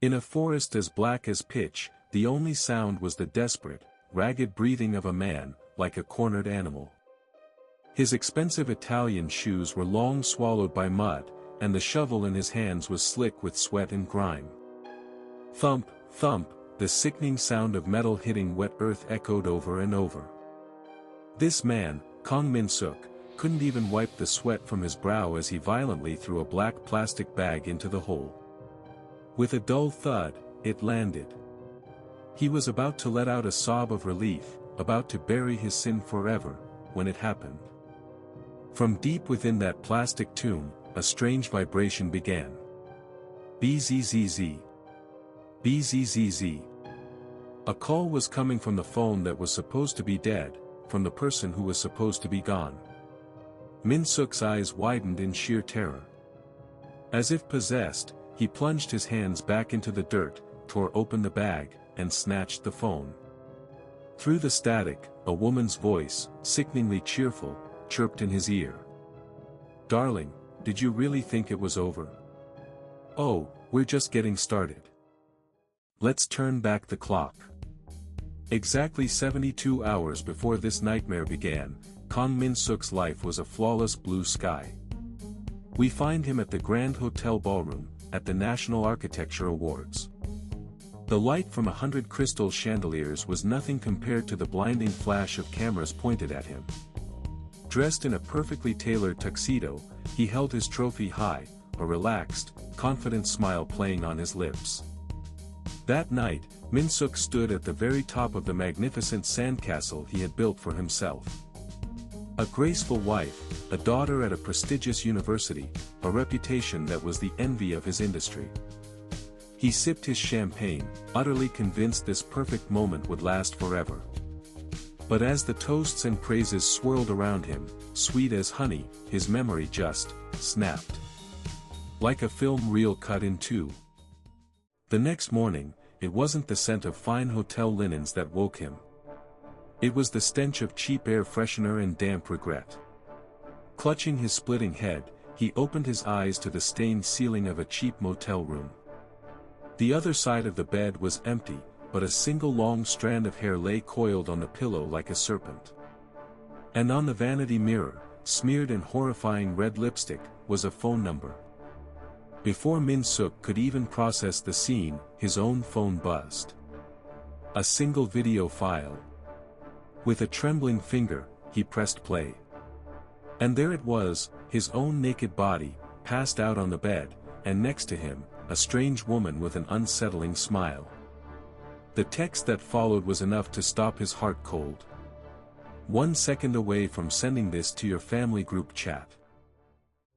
In a forest as black as pitch, the only sound was the desperate, ragged breathing of a man, like a cornered animal. His expensive Italian shoes were long swallowed by mud, and the shovel in his hands was slick with sweat and grime. Thump, thump, the sickening sound of metal hitting wet earth echoed over and over. This man, Kong Min-suk, couldn't even wipe the sweat from his brow as he violently threw a black plastic bag into the hole. With a dull thud, it landed. He was about to let out a sob of relief, about to bury his sin forever, when it happened. From deep within that plastic tomb, a strange vibration began. Bzzz. Bzzz. A call was coming from the phone that was supposed to be dead, from the person who was supposed to be gone. Min-suk's eyes widened in sheer terror. As if possessed, he plunged his hands back into the dirt, tore open the bag, and snatched the phone. Through the static, a woman's voice, sickeningly cheerful, chirped in his ear. "Darling, did you really think it was over? Oh, we're just getting started. Let's turn back the clock." Exactly 72 hours before this nightmare began, Kong Min-suk's life was a flawless blue sky. We find him at the Grand Hotel Ballroom, at the National Architecture Awards. The light from 100 crystal chandeliers was nothing compared to the blinding flash of cameras pointed at him. Dressed in a perfectly tailored tuxedo, he held his trophy high, a relaxed, confident smile playing on his lips. That night, Min-suk stood at the very top of the magnificent sandcastle he had built for himself. A graceful wife, a daughter at a prestigious university, a reputation that was the envy of his industry. He sipped his champagne, utterly convinced this perfect moment would last forever. But as the toasts and praises swirled around him, sweet as honey, his memory just snapped. Like a film reel cut in two. The next morning, it wasn't the scent of fine hotel linens that woke him. It was the stench of cheap air freshener and damp regret. Clutching his splitting head, he opened his eyes to the stained ceiling of a cheap motel room. The other side of the bed was empty, but a single long strand of hair lay coiled on the pillow like a serpent. And on the vanity mirror, smeared in horrifying red lipstick, was a phone number. Before Min-suk could even process the scene, his own phone buzzed. A single video file. With a trembling finger, he pressed play. And there it was, his own naked body, passed out on the bed, and next to him, a strange woman with an unsettling smile. The text that followed was enough to stop his heart cold. 1 second away from sending this to your family group chat.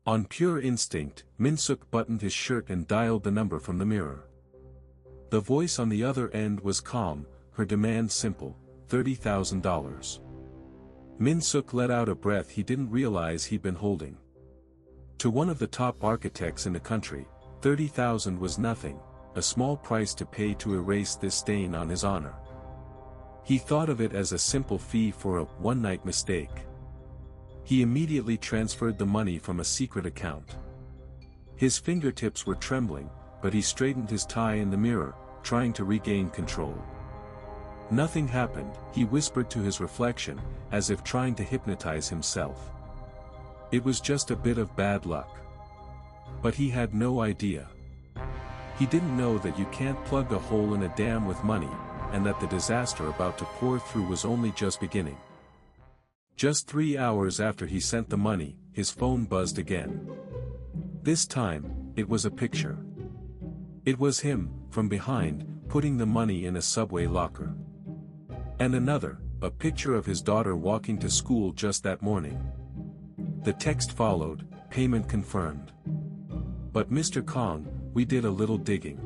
On pure instinct, Min-suk buttoned his shirt and dialed the number from the mirror. The voice on the other end was calm, her demand simple, $30,000. Min-suk let out a breath he didn't realize he'd been holding. To one of the top architects in the country, $30,000 was nothing, a small price to pay to erase this stain on his honor. He thought of it as a simple fee for a one-night mistake. He immediately transferred the money from a secret account. His fingertips were trembling, but he straightened his tie in the mirror, trying to regain control. Nothing happened, he whispered to his reflection, as if trying to hypnotize himself. It was just a bit of bad luck. But he had no idea. He didn't know that you can't plug a hole in a dam with money, and that the disaster about to pour through was only just beginning. Just 3 hours after he sent the money, his phone buzzed again. This time, it was a picture. It was him, from behind, putting the money in a subway locker. And another, a picture of his daughter walking to school just that morning. The text followed, payment confirmed. But Mr. Kong, we did a little digging.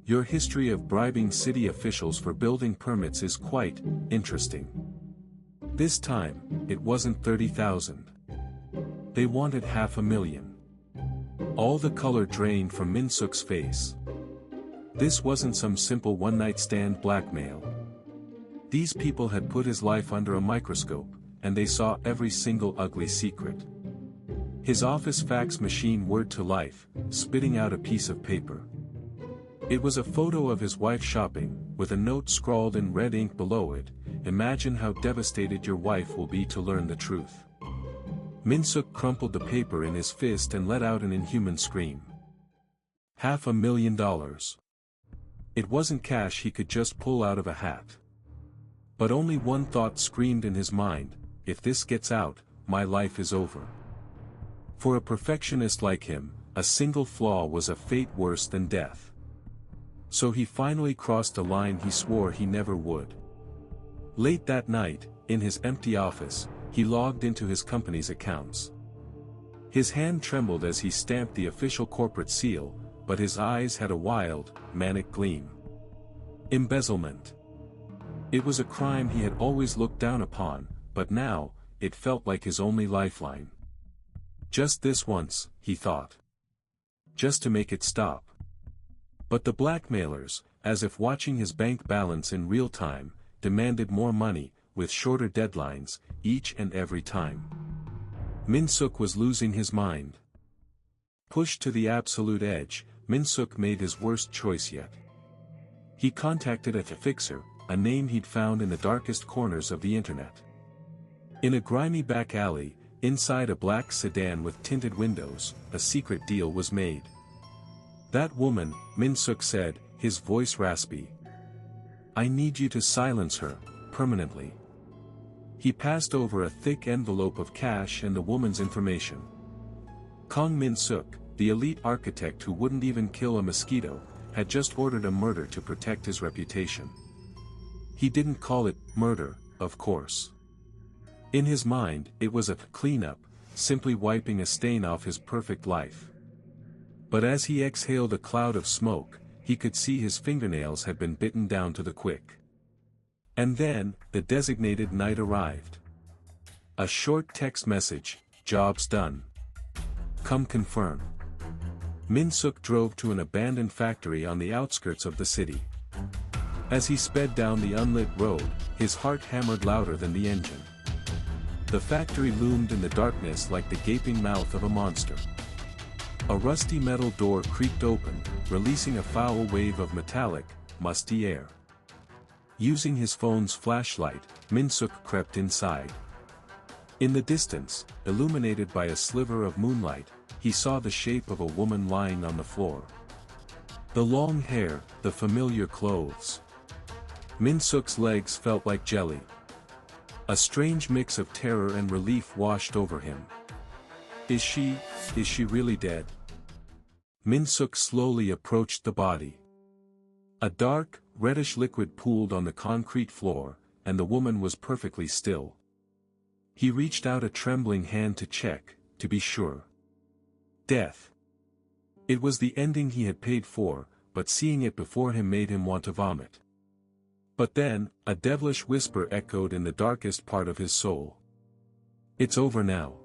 Your history of bribing city officials for building permits is quite interesting. This time, it wasn't 30,000. They wanted $500,000. All the color drained from Min-suk's face. This wasn't some simple one-night stand blackmail. These people had put his life under a microscope, and they saw every single ugly secret. His office fax machine whirred to life, spitting out a piece of paper. It was a photo of his wife shopping, with a note scrawled in red ink below it, "Imagine how devastated your wife will be to learn the truth." Min-suk crumpled the paper in his fist and let out an inhuman scream. $500,000. It wasn't cash he could just pull out of a hat. But only one thought screamed in his mind: if this gets out, my life is over. For a perfectionist like him, a single flaw was a fate worse than death. So he finally crossed a line he swore he never would. Late that night, in his empty office, he logged into his company's accounts. His hand trembled as he stamped the official corporate seal, but his eyes had a wild, manic gleam. Embezzlement. It was a crime he had always looked down upon, but now, it felt like his only lifeline. Just this once, he thought. Just to make it stop. But the blackmailers, as if watching his bank balance in real time, demanded more money, with shorter deadlines, each and every time. Min-suk was losing his mind. Pushed to the absolute edge, Min-suk made his worst choice yet. He contacted a fixer, a name he'd found in the darkest corners of the internet. In a grimy back alley, inside a black sedan with tinted windows, a secret deal was made. "That woman," Min-suk said, his voice raspy. "I need you to silence her, permanently." He passed over a thick envelope of cash and the woman's information. Kong Min-suk, the elite architect who wouldn't even kill a mosquito, had just ordered a murder to protect his reputation. He didn't call it murder, of course. In his mind, it was a cleanup, simply wiping a stain off his perfect life. But as he exhaled a cloud of smoke, he could see his fingernails had been bitten down to the quick. And then, the designated night arrived. A short text message: "Job's done. Come confirm." Min-suk drove to an abandoned factory on the outskirts of the city. As he sped down the unlit road, his heart hammered louder than the engine. The factory loomed in the darkness like the gaping mouth of a monster. A rusty metal door creaked open, releasing a foul wave of metallic, musty air. Using his phone's flashlight, Min-suk crept inside. In the distance, illuminated by a sliver of moonlight, he saw the shape of a woman lying on the floor. The long hair, the familiar clothes. Min-suk's legs felt like jelly. A strange mix of terror and relief washed over him. Is she really dead? Min-suk slowly approached the body. A dark, reddish liquid pooled on the concrete floor, and the woman was perfectly still. He reached out a trembling hand to check, to be sure. Death. It was the ending he had paid for, but seeing it before him made him want to vomit. But then, a devilish whisper echoed in the darkest part of his soul. "It's over now.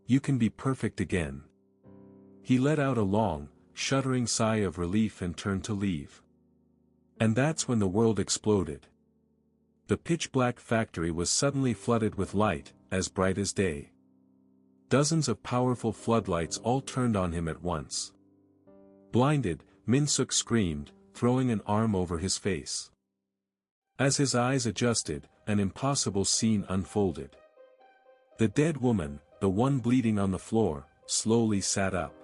You can be perfect again." He let out a long, shuddering sigh of relief and turned to leave. And that's when the world exploded. The pitch-black factory was suddenly flooded with light, as bright as day. Dozens of powerful floodlights all turned on him at once. Blinded, Min-suk screamed, throwing an arm over his face. As his eyes adjusted, an impossible scene unfolded. The dead woman, the one bleeding on the floor, slowly sat up.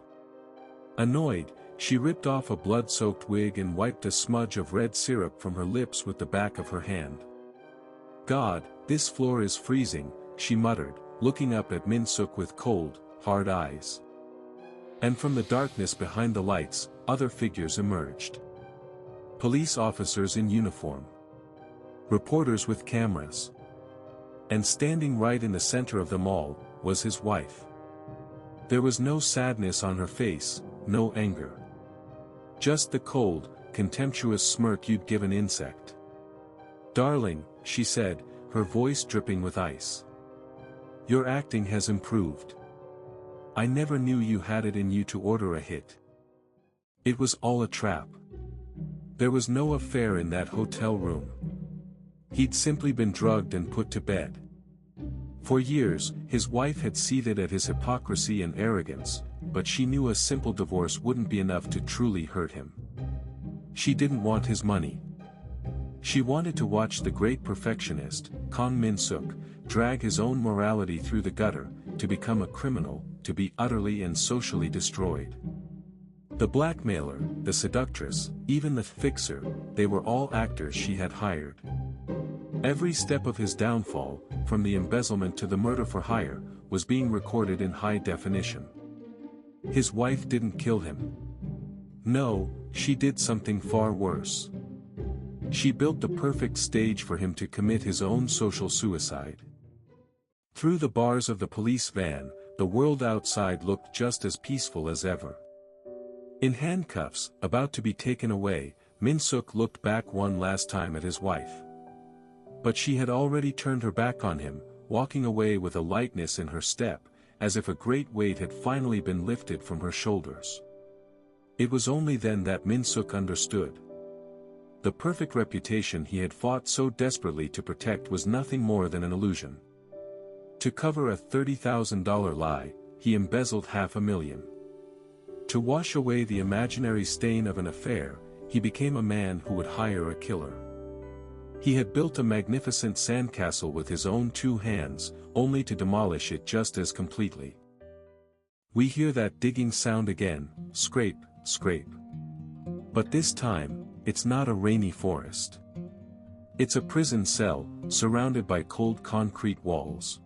Annoyed, she ripped off a blood-soaked wig and wiped a smudge of red syrup from her lips with the back of her hand. "God, this floor is freezing," she muttered, looking up at Min-suk with cold, hard eyes. And from the darkness behind the lights, other figures emerged. Police officers in uniform. Reporters with cameras. And standing right in the center of them all, was his wife. There was no sadness on her face, no anger. Just the cold, contemptuous smirk you'd give an insect. "Darling," she said, her voice dripping with ice. "Your acting has improved. I never knew you had it in you to order a hit. It was all a trap. There was no affair in that hotel room. He'd simply been drugged and put to bed." For years, his wife had seethed at his hypocrisy and arrogance, but she knew a simple divorce wouldn't be enough to truly hurt him. She didn't want his money. She wanted to watch the great perfectionist, Kang Min-suk, drag his own morality through the gutter, to become a criminal, to be utterly and socially destroyed. The blackmailer, the seductress, even the fixer, they were all actors she had hired. Every step of his downfall, from the embezzlement to the murder for hire, was being recorded in high definition. His wife didn't kill him. No, she did something far worse. She built the perfect stage for him to commit his own social suicide. Through the bars of the police van, the world outside looked just as peaceful as ever. In handcuffs, about to be taken away, Min-suk looked back one last time at his wife. But she had already turned her back on him, walking away with a lightness in her step, as if a great weight had finally been lifted from her shoulders. It was only then that Min-suk understood. The perfect reputation he had fought so desperately to protect was nothing more than an illusion. To cover a $30,000 lie, he embezzled $500,000. To wash away the imaginary stain of an affair, he became a man who would hire a killer. He had built a magnificent sandcastle with his own two hands, only to demolish it just as completely. We hear that digging sound again, scrape, scrape. But this time, it's not a rainy forest. It's a prison cell, surrounded by cold concrete walls.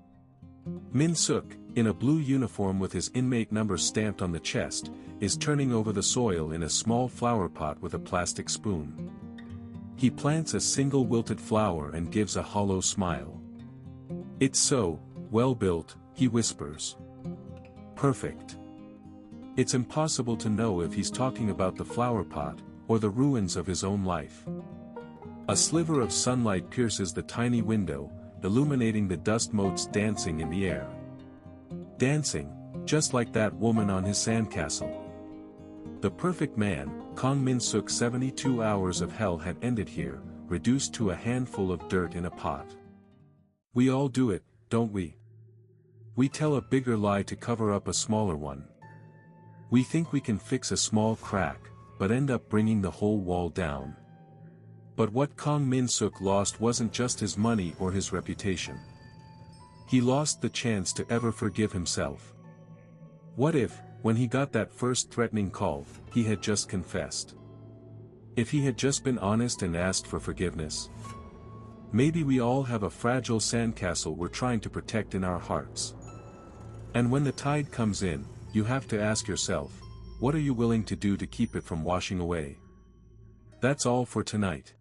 Min-suk, in a blue uniform with his inmate number stamped on the chest, is turning over the soil in a small flower pot with a plastic spoon. He plants a single wilted flower and gives a hollow smile. "It's so well built," he whispers. "Perfect." It's impossible to know if he's talking about the flower pot, or the ruins of his own life. A sliver of sunlight pierces the tiny window, illuminating the dust motes dancing in the air. Dancing, just like that woman on his sandcastle. The perfect man, Kang Min-suk's 72 hours of hell had ended here, reduced to a handful of dirt in a pot. We all do it, don't we? We tell a bigger lie to cover up a smaller one. We think we can fix a small crack, but end up bringing the whole wall down. But what Kang Min-suk lost wasn't just his money or his reputation. He lost the chance to ever forgive himself. What if, when he got that first threatening call, he had just confessed? If he had just been honest and asked for forgiveness? Maybe we all have a fragile sandcastle we're trying to protect in our hearts. And when the tide comes in, you have to ask yourself, what are you willing to do to keep it from washing away? That's all for tonight.